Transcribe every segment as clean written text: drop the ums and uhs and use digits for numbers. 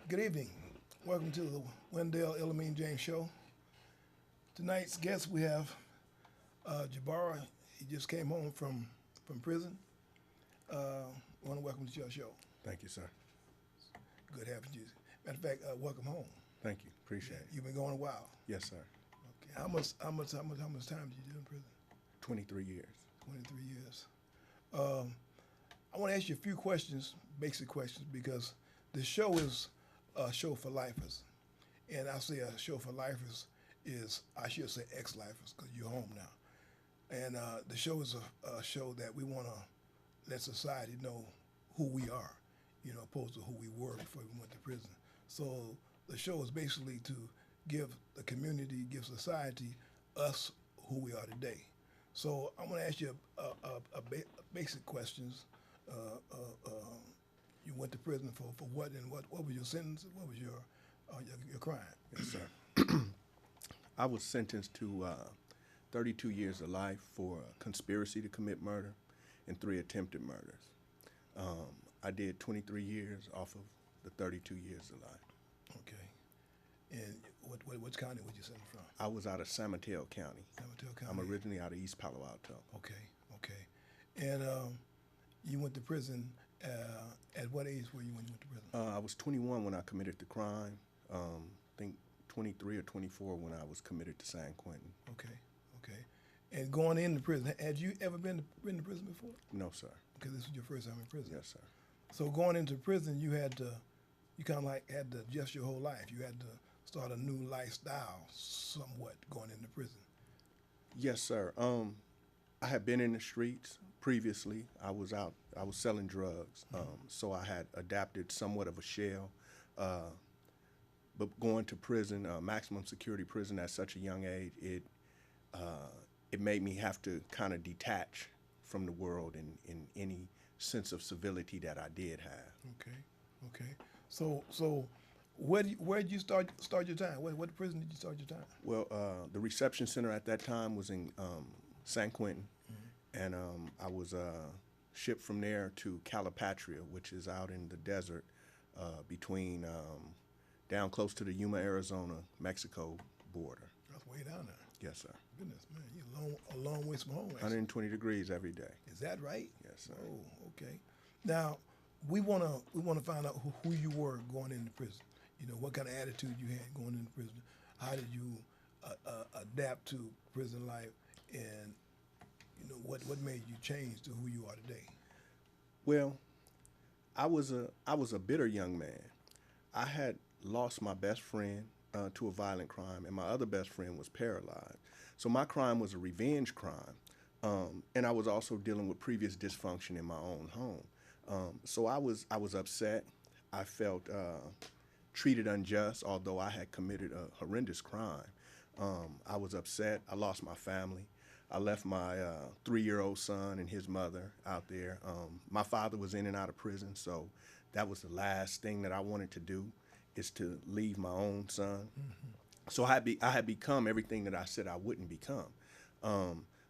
Good evening. Welcome to the Wendell Elamine James Show. Tonight's guest we have Jabara. He just came home from prison. I want to welcome you to your show. Thank you, sir. Good having you. Matter of fact, welcome home. Thank you. Appreciate it. You've been going a while. Yes, sir. Okay. How much time did you do in prison? 23 years. 23 years. I want to ask you a few questions, basic questions, because the show is a show for lifers. And I say a show for lifers is, I should say ex-lifers, because you're home now. And the show is a show that we want to let society know who we are, opposed to who we were before we went to prison. So the show is basically to give the community, give society, us who we are today. So I'm going to ask you basic questions. You went to prison for what, and what was your sentence? What was your crime? Yes, sir. I was sentenced to 32 years of life for conspiracy to commit murder and 3 attempted murders. I did 23 years off of the 32 years of life. Okay. And which county was you sentenced from? I was out of San Mateo County. San Mateo County. I'm originally out of East Palo Alto. Okay. And you went to prison. At what age were you when you went to prison? I was 21 when I committed the crime. I think 23 or 24 when I was committed to San Quentin. Okay. And going into prison, had you ever been to prison before? No, sir. Okay, this was your first time in prison. Yes, sir. So going into prison, you kind of like had to adjust your whole life. You had to start a new lifestyle somewhat going into prison. Yes, sir. I had been in the streets previously. I was selling drugs. So I had adapted somewhat of a shell. But going to prison, maximum security prison at such a young age, it made me have to kind of detach from the world in any sense of civility that I did have. Okay. So where'd you start your time? What prison did you start your time? Well, the reception center at that time was in San Quentin, and I was shipped from there to Calipatria, which is out in the desert between down close to the Yuma, Arizona, Mexico border. That's way down there. Yes, sir. Goodness, man, you're a long ways from home. Actually. 120 degrees every day. Is that right? Yes, sir. Oh, okay. Now, we wanna find out who you were going into prison. What kind of attitude you had going into prison. How did you adapt to prison life, and what made you change to who you are today? Well, I was a bitter young man. I had lost my best friend to a violent crime, and my other best friend was paralyzed. So my crime was a revenge crime, and I was also dealing with previous dysfunction in my own home. So I was upset. I felt treated unjust, although I had committed a horrendous crime. I was upset. I lost my family. I left my 3-year-old son and his mother out there. My father was in and out of prison, so that was the last thing that I wanted to do, is to leave my own son. Mm-hmm. So I had become everything that I said I wouldn't become.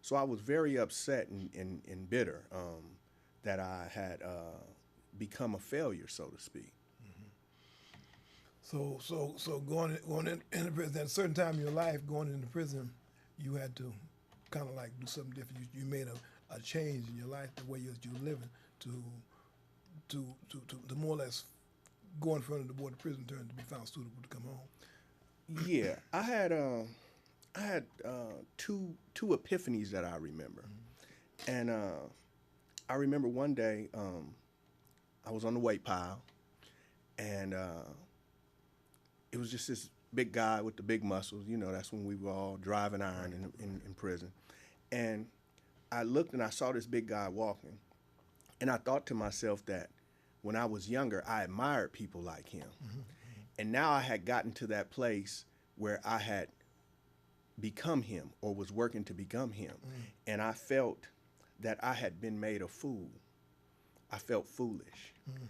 So I was very upset and bitter that I had become a failure, so to speak. Mm-hmm. So going into prison, at a certain time in your life, going into prison, you had to kind of like do something different. You made a change in your life, the way you were living, to more or less go in front of the board of prison turn to be found suitable to come home. Yeah, I had two epiphanies that I remember, and I remember one day I was on the weight pile, and it was just this big guy with the big muscles. That's when we were all driving iron in prison, and I looked and I saw this big guy walking, and I thought to myself that when I was younger, I admired people like him. Mm-hmm. And now I had gotten to that place where I had become him, or was working to become him. Mm. And I felt that I had been made a fool. I felt foolish. Mm.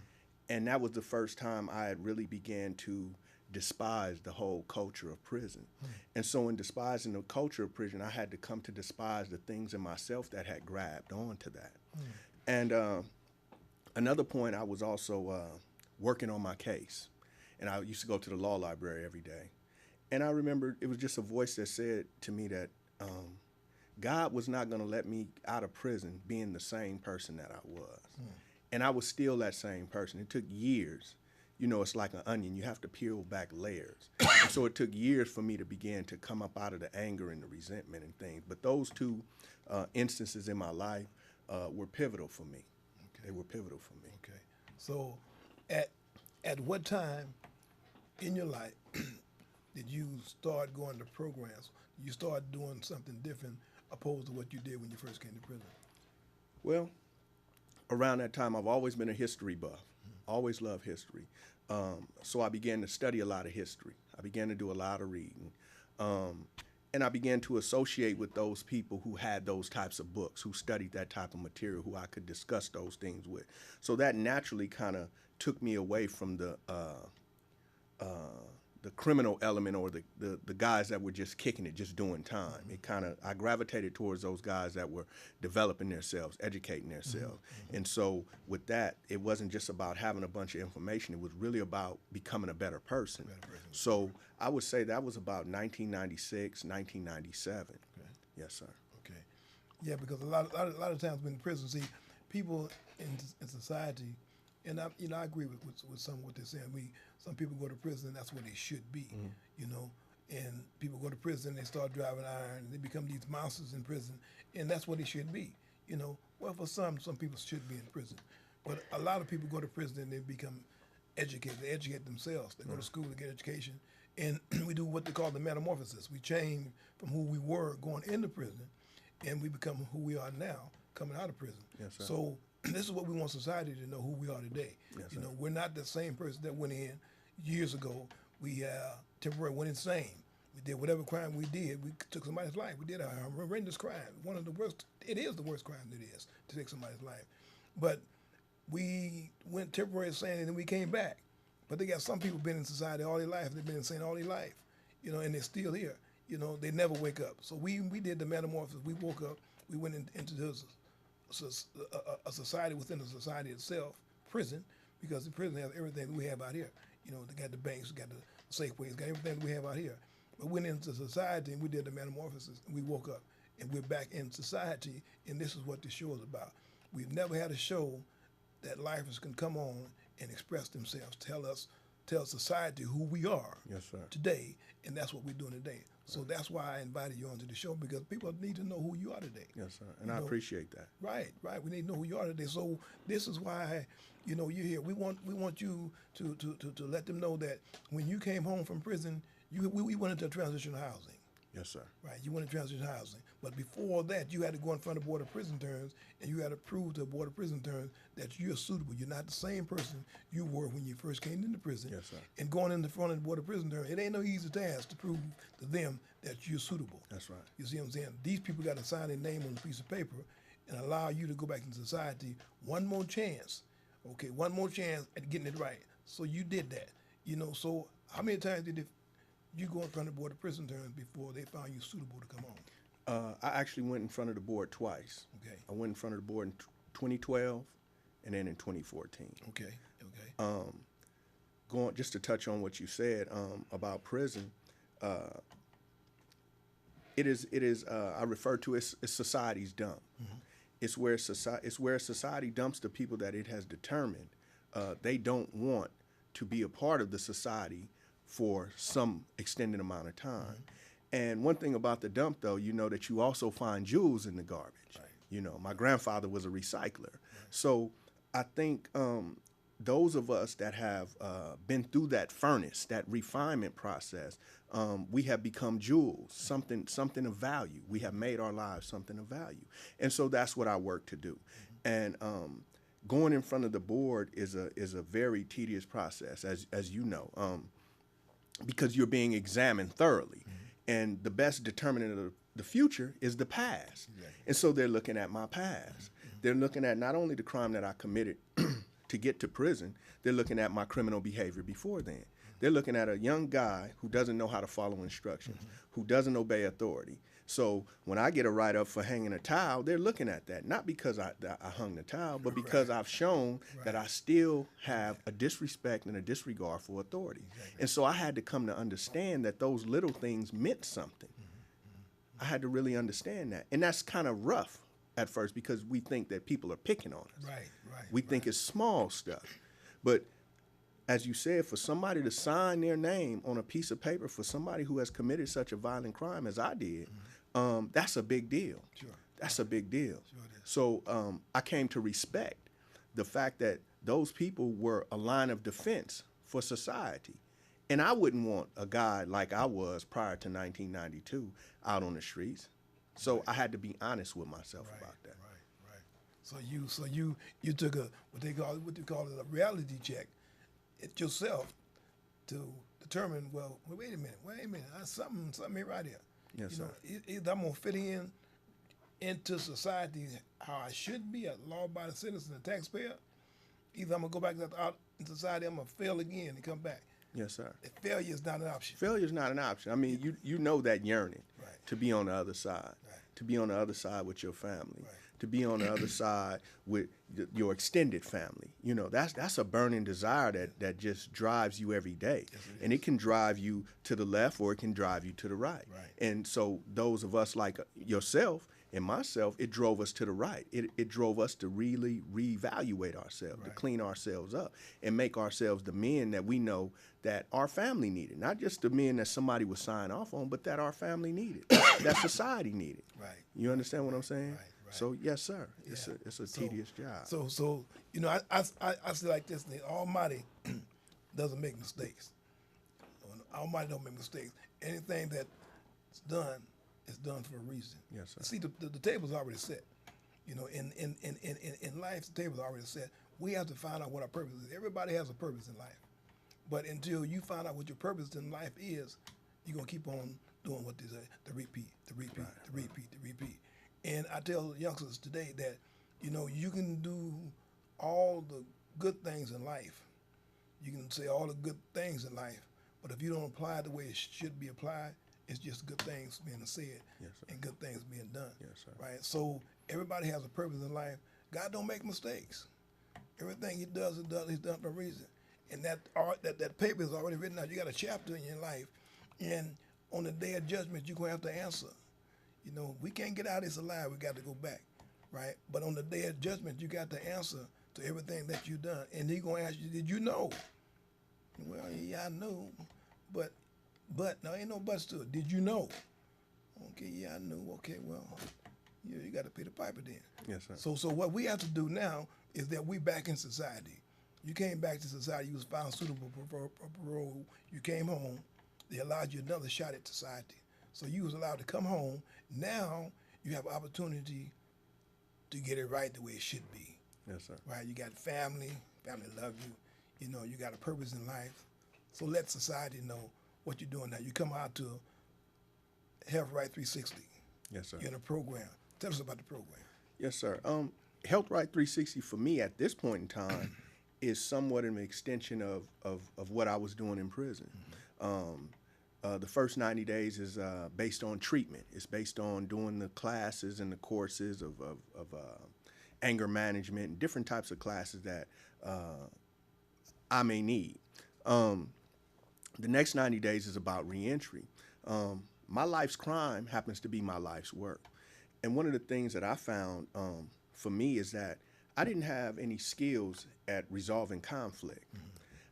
And that was the first time I had really began to despise the whole culture of prison. Mm. And so in despising the culture of prison, I had to come to despise the things in myself that had grabbed onto that. Mm. And another point, I was also working on my case. and I used to go to the law library every day. And I remember it was just a voice that said to me that God was not going to let me out of prison being the same person that I was. And I was still that same person. It took years. You know, it's like an onion. You have to peel back layers. And so it took years for me to begin to come up out of the anger and the resentment and things. But those two instances in my life were pivotal for me. Okay. They were pivotal for me. Okay. So at what time in your life did you start going to programs? You start doing something different opposed to what you did when you first came to prison? Well, around that time, I've always been a history buff. Always loved history. So I began to study a lot of history. I began to do a lot of reading. And I began to associate with those people who had those types of books, who studied that type of material, who I could discuss those things with. So that naturally kind of took me away from the criminal element or the guys that were just kicking it, just doing time. It I gravitated towards those guys that were developing themselves, educating themselves. And so with that, it wasn't just about having a bunch of information. It was really about becoming a better person. So I would say that was about 1996, 1997. Okay. Yes, sir. Okay. Yeah, because a lot of times when in prison, see, people in society, and I agree with some of what they're saying. Some people go to prison, and that's where they should be, you know. And people go to prison, they start driving iron, and they become these monsters in prison, and that's what they should be, you know. Well, for some people should be in prison, but a lot of people go to prison and they become educated. They educate themselves. They go to school to get education, and we do what they call the metamorphosis. We change from who we were going into prison, and we become who we are now coming out of prison. Yes, sir. So this is what we want society to know who we are today. Yes, you know, we're not the same person that went in years ago. We temporarily went insane. We did whatever crime we did. We took somebody's life. We did a horrendous crime. One of the worst. It is the worst crime that is to take somebody's life. But we went temporarily insane and then we came back. But they got some people been in society all their life. They've been insane all their life, you know, and they're still here. You know, they never wake up. So we did the metamorphosis. We woke up. We went into this a society within the society itself, prison, because the prison has everything that we have out here. You know, they got the banks, got the Safeways, got everything that we have out here. But we went into society and we did the metamorphosis and we woke up and we're back in society, and this is what the show is about. We've never had a show that lifers can come on and express themselves, tell society who we are today, and that's what we're doing today. So that's why I invited you onto the show, because people need to know who you are today. Yes, sir. And I appreciate that. Right. We need to know who you are today. So this is why, you know, you're here. We want you to let them know that when you came home from prison, we went into transitional housing. Yes, sir. Right. You went into transitional housing. But before that, you had to go in front of Board of Prison Terms, and you had to prove to the Board of Prison Terms that you're suitable. You're not the same person you were when you first came into prison. Yes, sir. And going in the front of the Board of Prison Terms, it ain't no easy task to prove to them that you're suitable. That's right. You see what I'm saying? These people got to sign their name on a piece of paper and allow you to go back into society one more chance. Okay, one more chance at getting it right. So you did that. You know, so how many times did you go in front of the Board of Prison Terms before they found you suitable to come home? I actually went in front of the board twice. Okay. I went in front of the board in 2012 and then in 2014. Okay. Going just to touch on what you said about prison, it is I refer to as society's dump. Mm-hmm. It's where society dumps the people that it has determined they don't want to be a part of the society for some extended amount of time. Mm-hmm. And one thing about the dump, though, you know that you also find jewels in the garbage. Right. You know, my grandfather was a recycler. Right. So I think those of us that have been through that furnace, that refinement process, we have become jewels, something of value. We have made our lives something of value. And so that's what I work to do. Mm-hmm. And going in front of the board is a very tedious process, as you know, because you're being examined thoroughly. Mm-hmm. And the best determinant of the future is the past. Exactly. And so they're looking at my past. Mm-hmm. They're looking at not only the crime that I committed to to get to prison, they're looking at my criminal behavior before then. They're looking at a young guy who doesn't know how to follow instructions, who doesn't obey authority. So when I get a write-up for hanging a towel, they're looking at that, not because I hung the towel, but because I've shown that I still have a disrespect and a disregard for authority. And so I had to come to understand that those little things meant something. I had to really understand that. And that's kind of rough at first because we think that people are picking on us. We think it's small stuff. But as you said, for somebody to sign their name on a piece of paper for somebody who has committed such a violent crime as I did, that's a big deal. That's a big deal. So I came to respect the fact that those people were a line of defense for society. And I wouldn't want a guy like I was prior to 1992 out on the streets. So I had to be honest with myself about that. So you took what you call it a reality check at yourself to determine, well, wait a minute, something ain't right here. Yes, sir. Either I'm gonna fit into society how I should be, a law-abiding citizen, a taxpayer. Either I'm gonna go back out in society, I'm gonna fail again and come back. Yes, sir. Failure is not an option. Failure is not an option. I mean, you know that yearning to be on the other side, to be on the other side with your family, to be on the other side with your extended family. You know, that's a burning desire that just drives you every day. And it can drive you to the left or it can drive you to the right. And so those of us like yourself and myself, it drove us to the right. It drove us to really reevaluate ourselves, to clean ourselves up and make ourselves the men that we know that our family needed. Not just the men that somebody would sign off on, but that our family needed, that society needed. You understand what I'm saying? So yes, sir. It's a tedious job. So you know, I say like this: the Almighty doesn't make mistakes. The Almighty don't make mistakes. Anything that's done is done for a reason. Yes, sir. See, the table's already set. You know, in life, the table's already set. We have to find out what our purpose is. Everybody has a purpose in life, but until you find out what your purpose in life is, you're gonna keep on doing what they say: the repeat. And I tell youngsters today that, you know, you can do all the good things in life. You can say all the good things in life, but if you don't apply it the way it should be applied, it's just good things being said and good things being done. Yes, sir. Right? So everybody has a purpose in life. God don't make mistakes. Everything he does, he's done for a reason. And that paper is already written out. You got a chapter in your life, and on the day of judgment, you're going to have to answer. You know, we can't get out of this alive. We got to go back, right? But on the day of judgment, you got to answer to everything that you've done. And he's going to ask you, did you know? Well, yeah, I know. But, no, ain't no buts to it. Did you know? Okay, yeah, I knew. Okay, well, you got to pay the piper then. Yes, sir. So what we have to do now is that we back in society. You came back to society. You was found suitable for parole. You came home. They allowed you another shot at society. So you was allowed to come home. Now you have opportunity to get it right the way it should be. Yes, sir. Right? You got family love you. You know, you got a purpose in life. So let society know what you're doing now. You come out to Health Right 360. Yes, sir. You're in a program. Tell us about the program. Yes, sir. Health Right 360 for me at this point in time is somewhat an extension of what I was doing in prison. The first 90 days is based on treatment. It's based on doing the classes and the courses of anger management and different types of classes that I may need. The next 90 days is about reentry. My life's crime happens to be my life's work. And one of the things that I found for me is that I didn't have any skills at resolving conflict.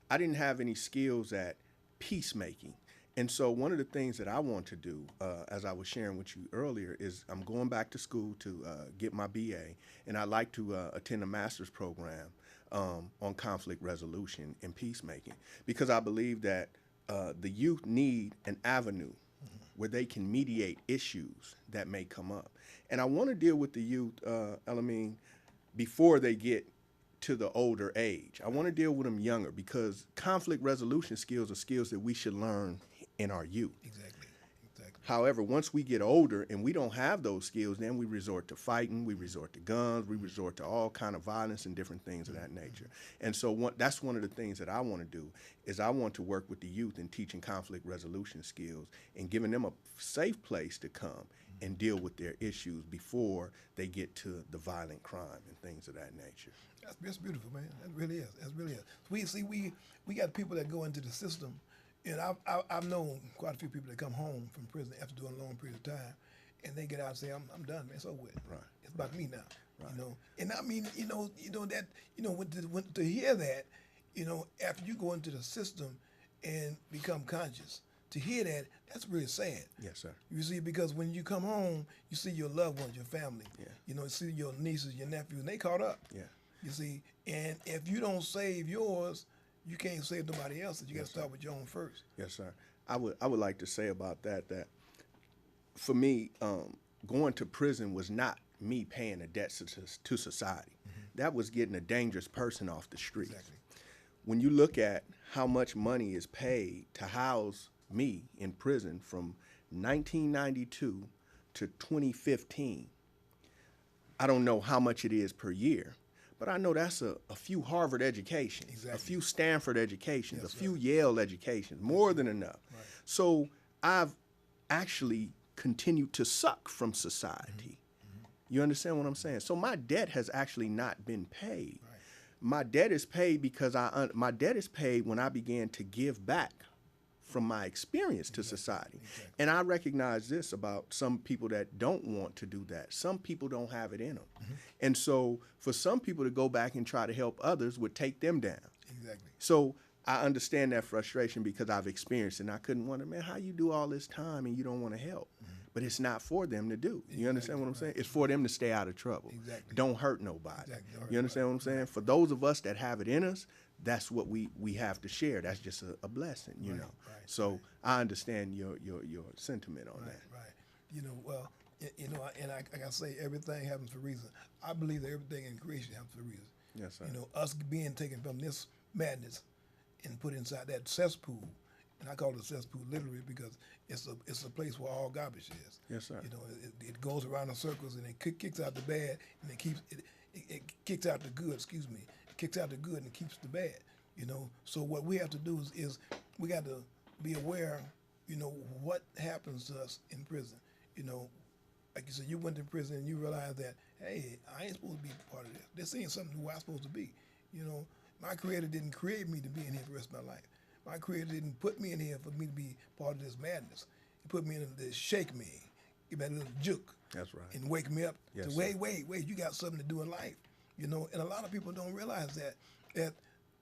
I didn't have any skills at peacemaking. And so one of the things that I want to do, as I was sharing with you earlier, is I'm going back to school to get my BA, and I'd like to attend a master's program on conflict resolution and peacemaking, because I believe that the youth need an avenue where they can mediate issues that may come up. And I want to deal with the youth, Elamine, before they get to the older age. I want to deal with them younger, because conflict resolution skills are skills that we should learn in our youth. Exactly. However, once we get older and we don't have those skills, then we resort to fighting, we resort to guns, we resort to all kind of violence and different things of that nature. And so that's one of the things that I want to do is I want to work with the youth in teaching conflict resolution skills and giving them a safe place to come and deal with their issues before they get to the violent crime and things of that nature. That's beautiful, man. That really is. That really is. We got people that go into the system. And I've known quite a few people that come home from prison after doing a long period of time, and they get out and say, "I'm done, man. It's over with. Right. It's about me now." Right. You know. And I mean, that when to hear that, after you go into the system and become conscious, to hear that, that's really sad. Yes, sir. You see, because when you come home, you see your loved ones, your family. Yeah. You see your nieces, your nephews, and they caught up. Yeah. You see, and if you don't save yours, you can't save nobody else's. You got to start with your own first. Yes, sir. I would like to say about that for me, going to prison was not me paying a debt to society. That was getting a dangerous person off the street. Exactly. When you look at how much money is paid to house me in prison from 1992 to 2015, I don't know how much it is per year. But I know that's a few Harvard educations, Exactly. a few Stanford educations, Yes, a few sir. Yale educations, more than enough. Right. So I've actually continued to suck from society. You understand what I'm saying? So my debt has actually not been paid. Right. My debt is paid because my debt is paid when I began to give back from my experience to society. Exactly. And I recognize this about some people that don't want to do that. Some people don't have it in them. And so for some people to go back and try to help others would take them down. Exactly. So I understand that frustration because I've experienced it. And I couldn't wonder, man, how you do all this time and you don't want to help? But it's not for them to do. You understand what I'm saying? It's for them to stay out of trouble. Exactly. Don't hurt nobody. Exactly. Don't hurt You understand what I'm saying? For those of us that have it in us, that's what we have to share. That's just a blessing, you know. Right, So I understand your sentiment on that. Right. Well, and I gotta say, everything happens for a reason. I believe that everything in creation happens for a reason. Yes, sir. Us being taken from this madness and put inside that cesspool, and I call it a cesspool literally because it's a place where all garbage is. Yes, sir. It goes around in circles and it kicks out the bad and it kicks out the good. Excuse me. It kicks out the good and it keeps the bad. So what we have to do is we got to be aware. What happens to us in prison. Like you said, you went to prison and you realize that, hey, I ain't supposed to be part of this. This ain't something who I'm supposed to be. My Creator didn't create me to be in here for the rest of my life. My Creator didn't put me in here for me to be part of this madness. He put me in there to shake me, give me a little juke. That's right. And wake me up Yes, to sir. wait, you got something to do in life. And a lot of people don't realize that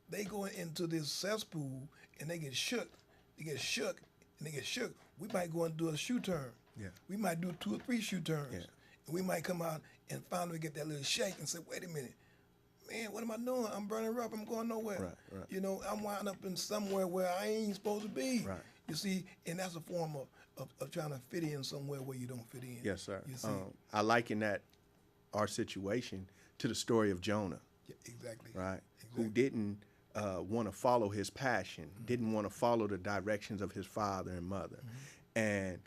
they go into this cesspool and they get shook. We might go and do a shoe turn. Yeah. We might do 2 or 3 shoe turns. Yeah. And we might come out and finally get that little shake and say, wait a minute, man, what am I doing? I'm burning up. I'm going nowhere. Right. I'm winding up in somewhere where I ain't supposed to be. Right. You see, and that's a form of trying to fit in somewhere where you don't fit in. Yes, sir. You see? I liken that our situation to the story of Jonah. Yeah, exactly. Right? Exactly. Who didn't want to follow his passion, didn't want to follow the directions of his father and mother, and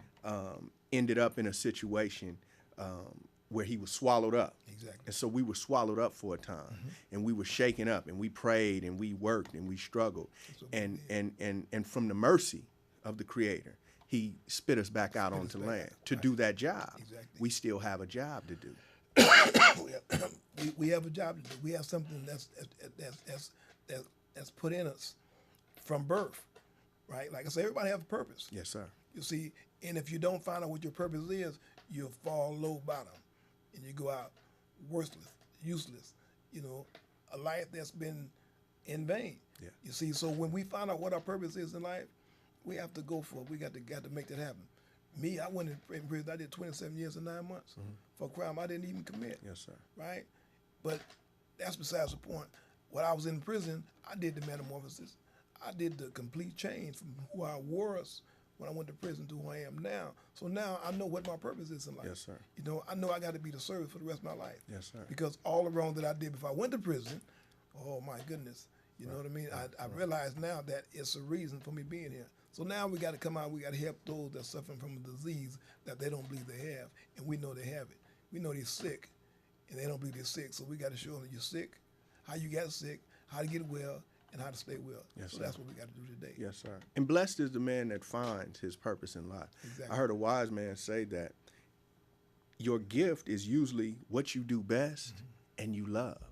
ended up in a situation where he was swallowed up. Exactly. And so we were swallowed up for a time, and we were shaken up, and we prayed, and we worked, and we struggled, and from the mercy of the Creator, He spit us back out onto land to do that job. Exactly. We still have a job to do. we have a job to do. We have something that's put in us from birth, right? Like I say, everybody has a purpose. Yes, sir. You see, and if you don't find out what your purpose is, you'll fall low bottom, and you go out worthless, useless. A life that's been in vain. Yeah. You see, so when we find out what our purpose is in life, we have to go for it. We got to make that happen. Me, I went in prison. I did 27 years and 9 months for a crime I didn't even commit. Yes, sir. Right? But that's besides the point. When I was in prison, I did the metamorphosis. I did the complete change from who I was when I went to prison to who I am now. So now I know what my purpose is in life. Yes, sir. I know I got to be the service for the rest of my life. Yes, sir. Because all the wrong that I did before I went to prison, oh my goodness, You know what I mean? I realize now that it's a reason for me being here. So now we got to come out. We got to help those that are suffering from a disease that they don't believe they have, and we know they have it. We know they're sick, and they don't believe they're sick. So we got to show them that you're sick, how you got sick, how to get well, and how to stay well. Yes, so sir. that's what we got to do today. Yes, sir. And blessed is the man that finds his purpose in life. Exactly. I heard a wise man say that your gift is usually what you do best and you love.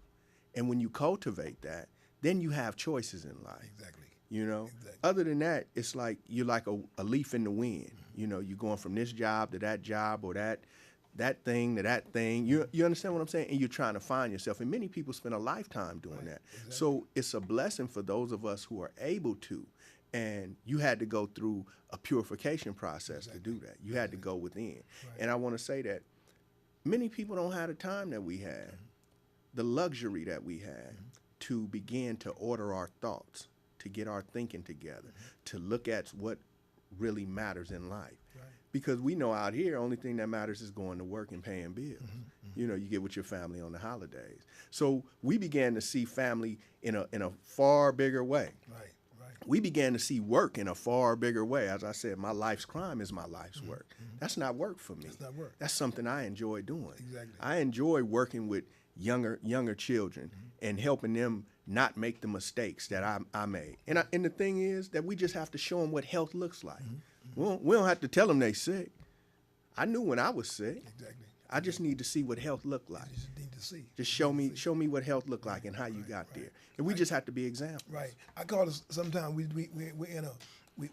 And when you cultivate that, then you have choices in life. Exactly. You know, Exactly. other than that, it's like you're like a leaf in the wind. You know, you're going from this job to that job, or that thing to that thing. You understand what I'm saying? And you're trying to find yourself. And many people spend a lifetime doing that. Exactly. So it's a blessing for those of us who are able to. And you had to go through a purification process to do that. You had to go within. And I want to say that many people don't have the time that we had, the luxury that we had to begin to order our thoughts, to get our thinking together, to look at what really matters in life. Right. Because we know out here, only thing that matters is going to work and paying bills. You know, you get with your family on the holidays. So we began to see family in a far bigger way. Right. We began to see work in a far bigger way. As I said, my life's crime is my life's work. That's not work for me. That's not work. That's something I enjoy doing. Exactly. I enjoy working with younger children and helping them not make the mistakes that I made. And the thing is that we just have to show them what health looks like. We don't have to tell them they sick. I knew when I was sick. Exactly. I just need to see what health looked like. You just need to see. Just show me what health looked like and how you got there. And we just have to be examples. Right. I call it sometimes we're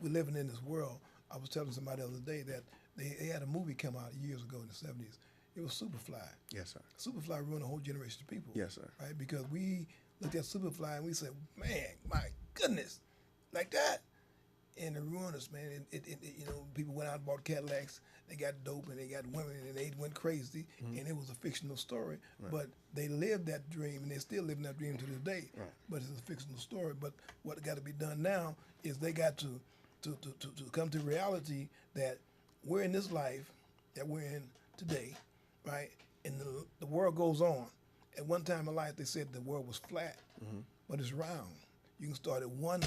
living in this world. I was telling somebody the other day that they had a movie come out years ago in the 70s. It was Superfly. Yes, sir. Superfly ruined a whole generation of people. Yes, sir. Right? Because we looked at Superfly and we said, man, my goodness, like that. And it ruined us, man. You know, people went out and bought Cadillacs. They got dope and they got women and they went crazy. And it was a fictional story. Right. But they lived that dream and they're still living that dream to this day. Right. But it's a fictional story. But what got to be done now is they got to come to reality that we're in this life that we're in today, right? And the world goes on. At one time in life, they said the world was flat, but it's round. You can start at one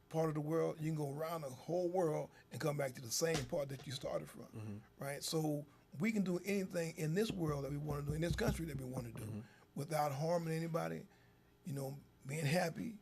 part of the world, you can go around the whole world and come back to the same part that you started from, right? So we can do anything in this world that we want to do, in this country that we want to do, without harming anybody, you know, being happy,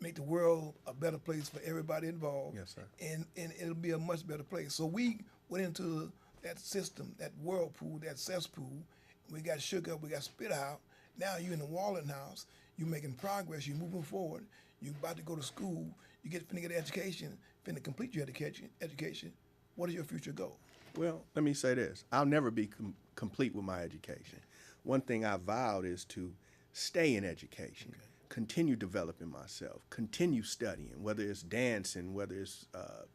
make the world a better place for everybody involved. Yes, sir. And it'll be a much better place. So we went into that system, that whirlpool, that cesspool. We got shook up, we got spit out. Now you're in the Wallen house, you're making progress, you're moving forward, you're about to go to school, you finna get an education, finna complete your education. What is your future goal? Well, let me say this. I'll never be complete with my education. One thing I vowed is to stay in education, continue developing myself, continue studying, whether it's dancing, whether it's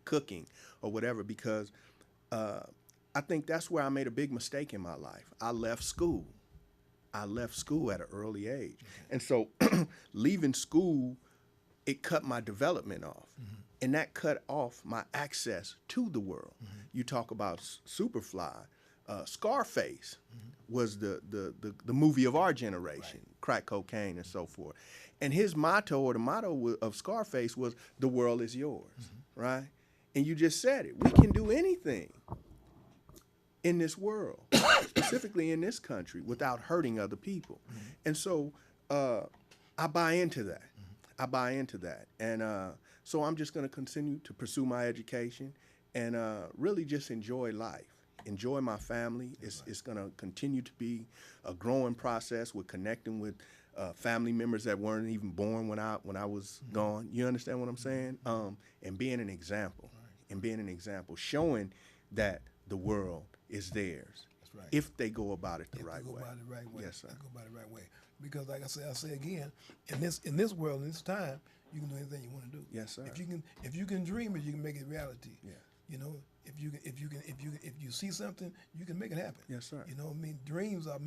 cooking or whatever, because I think that's where I made a big mistake in my life. I left school. I left school at an early age. And so leaving school, it cut my development off. And that cut off my access to the world. You talk about Superfly. Scarface was the movie of our generation, crack cocaine and so forth. And his motto, or the motto of Scarface, was, the world is yours, right? And you just said it. We can do anything in this world, specifically in this country, without hurting other people. And so I buy into that. I buy into that. And so I'm just going to continue to pursue my education and really just enjoy life, enjoy my family. It's going to continue to be a growing process with connecting with family members that weren't even born when I was gone. You understand what I'm saying? And being an example, showing that the world is theirs. That's right. If they go about it the right way. Go about it the right way. Yes, sir. Go about it the right way. Because like I say again, in this world, in this time, you can do anything you want to do. Yes, sir. If you can dream it, you can make it reality. Yeah. You know, if you see something, you can make it happen. Yes, sir. You know, I mean, dreams are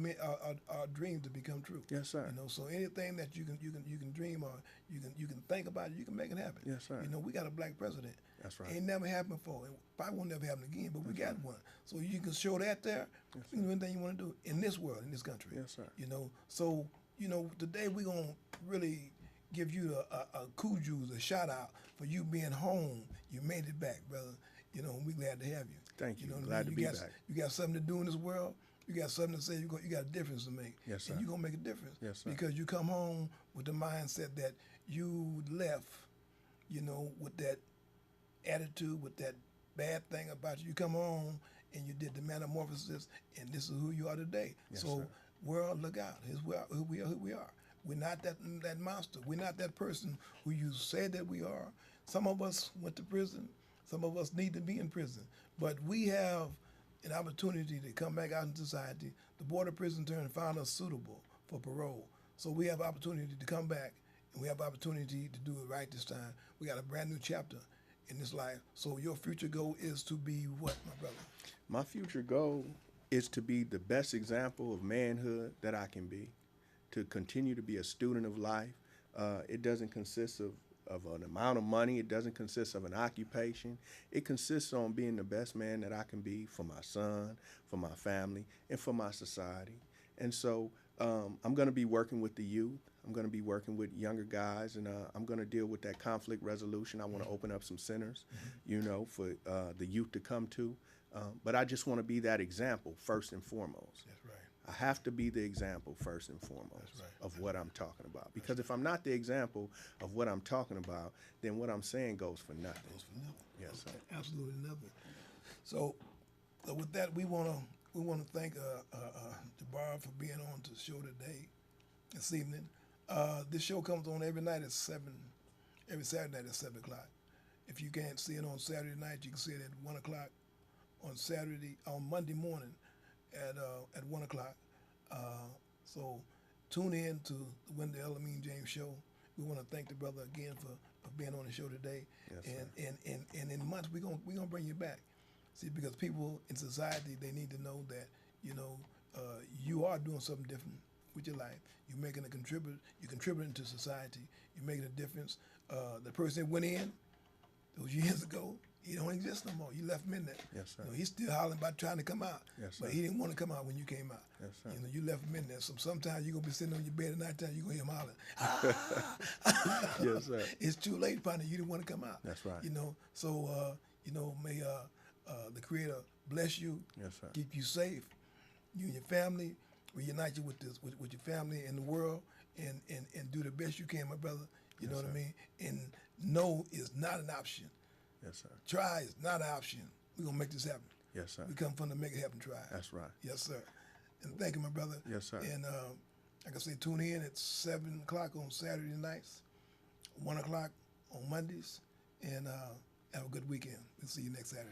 dreams to become true. Yes, sir. You know, so anything that you can dream or you can think about it, you can make it happen. Yes, sir. You know, we got a black president. That's right. Ain't never happened before. It probably won't never happen again, but we got one. So you can show that there. Yes, you can do anything you want to do in this world, in this country. Yes, sir. You know, so you know, today we're gonna really give you a kudos, a shout out for you being home. You made it back, brother. You know, we glad to have you. Thank you. Know what I Glad mean? to be got, back. You got something to do in this world. You got something to say. You got a difference to make. Yes, sir. And you're going to make a difference. Yes, sir. Because you come home with the mindset that you left, you know, with that attitude, with that bad thing about you. You come home and you did the metamorphosis, and this is who you are today. Yes, so, sir. world, look out. Here's who we are. We're not that monster. We're not that person who you said that we are. Some of us went to prison. Some of us need to be in prison. But we have an opportunity to come back out in society. The Board of Prison Term found us suitable for parole. So we have opportunity to come back, and we have opportunity to do it right this time. We got a brand new chapter in this life. So your future goal is to be what, my brother? My future goal is to be the best example of manhood that I can be, to continue to be a student of life. It doesn't consist of an amount of money. It doesn't consist of an occupation. It consists on being the best man that I can be for my son, for my family, and for my society. And so I'm going to be working with the youth. I'm going to be working with younger guys, and I'm going to deal with that conflict resolution. I want to open up some centers, you know, for the youth to come to. But I just want to be that example first and foremost. That's right. I have to be the example first and foremost of what I'm talking about. Because if I'm not the example of what I'm talking about, then what I'm saying goes for nothing. Goes for nothing. Yes, sir. Absolutely nothing. So with that, we want to thank Jabbar for being on the show today, this evening. This show comes on every night at 7, every Saturday night at 7 o'clock. If you can't see it on Saturday night, you can see it at 1 o'clock on Monday morning at 1 o'clock. So tune in to the Wendy Elamine James Show. We want to thank the brother again for being on the show today. Yes, and in months we're gonna bring you back. See, because people in society, they need to know that, you know, you are doing something different with your life. You're making you're contributing to society. You're making a difference. The person that went in those years ago, he don't exist no more. You left him in there. Yes, sir. You know, he's still hollering about trying to come out. Yes, but sir. he didn't want to come out when you came out. Yes, sir. You know, you left him in there. So sometimes you're going to be sitting on your bed at night time, you're going to hear him hollering. Yes, sir. It's too late, partner. You didn't want to come out. That's right. You know, so, you know, may the Creator bless you. Yes, sir. Keep you safe. You and your family. Reunite you with your family and the world, and do the best you can, my brother. You know what I mean? And no is not an option. Yes, sir. Try is not an option. We're going to make this happen. Yes, sir. We come from the make it happen try. That's right. Yes, sir. And thank you, my brother. Yes, sir. And like I say, tune in at 7 o'clock on Saturday nights, 1 o'clock on Mondays, and have a good weekend. We'll see you next Saturday.